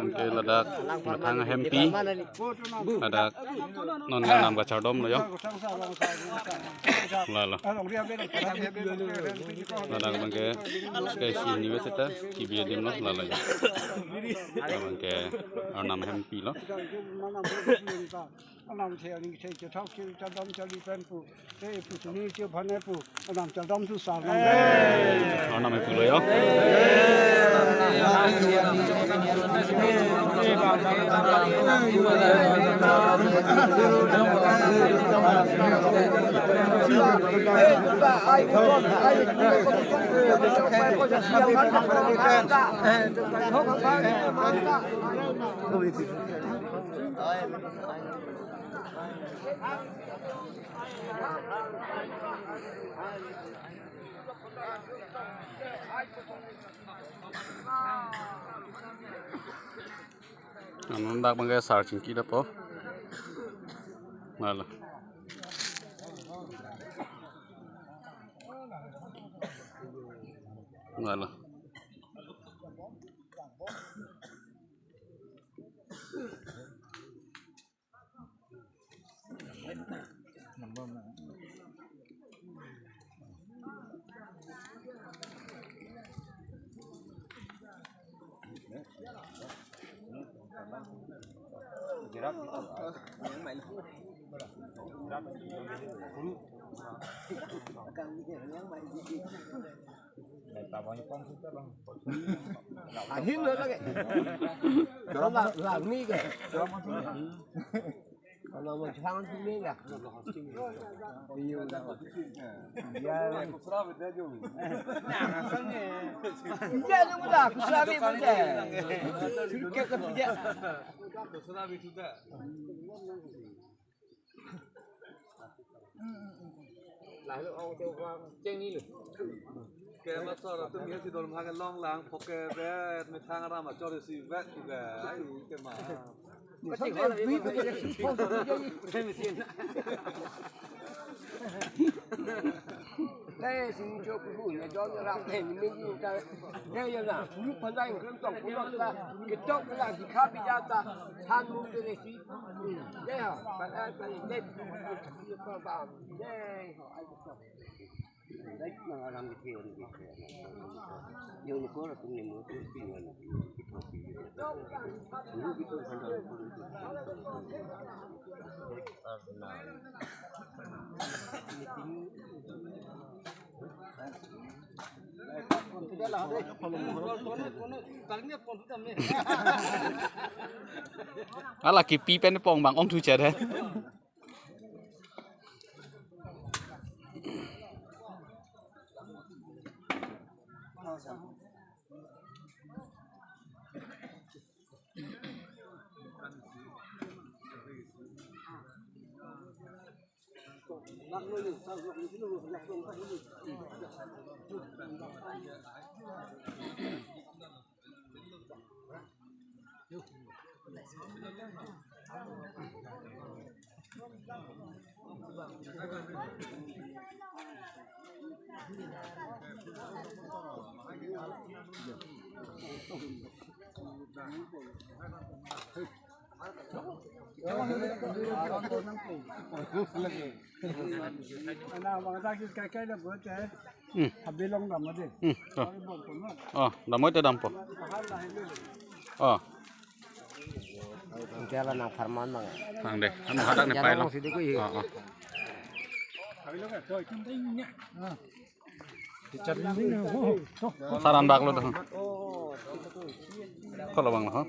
Angke ladak matang hempi ladak non nam ka chardom lo yo lala ladak bangke ke sini weseta kibia dim lo lala yo bangke nam hempi lo nam theo ni theo cho thóc cho đom cho đi quen phụ thế phụ sốนี้chưa phán phụ nam cho đom su sàng nam nam hempi lo yo Ndak bangke sar cingki dapo lala lala hiếm nữa đó kìa đó là mi kìa còn là một thằng không mi kìa nhiều ya nó là sao bị vấn đề cái ya lại lúc ông tiêu qua trên đi được cái mà sau đó tôi nghĩ thì đồn hàng cái long láng phô cái vé mình thang ra mà cho được gì vé thì về ấy cái mà có chỉ có là vì không thêm tiền đây xin cho cái buổi này cho làm thêm mình như cái đây là lúc phần đây cái tổng của nó là cái chốc là gì khác bây giờ ta than mua cái này gì đây à bạn đây vào đây họ ai cũng đấy mà làm cái chuyện nhiều người có là cũng nhiều người cũng nhiều người ala kipi pen pong bang ong thu che de nào mà ta cái là bữa trẻ học đi long đầm ở đây đầm mới tới đầm po cái là nàng farman mà thằng đây anh mau đăng này phải lo saran bạc luôn đó không là bằng hả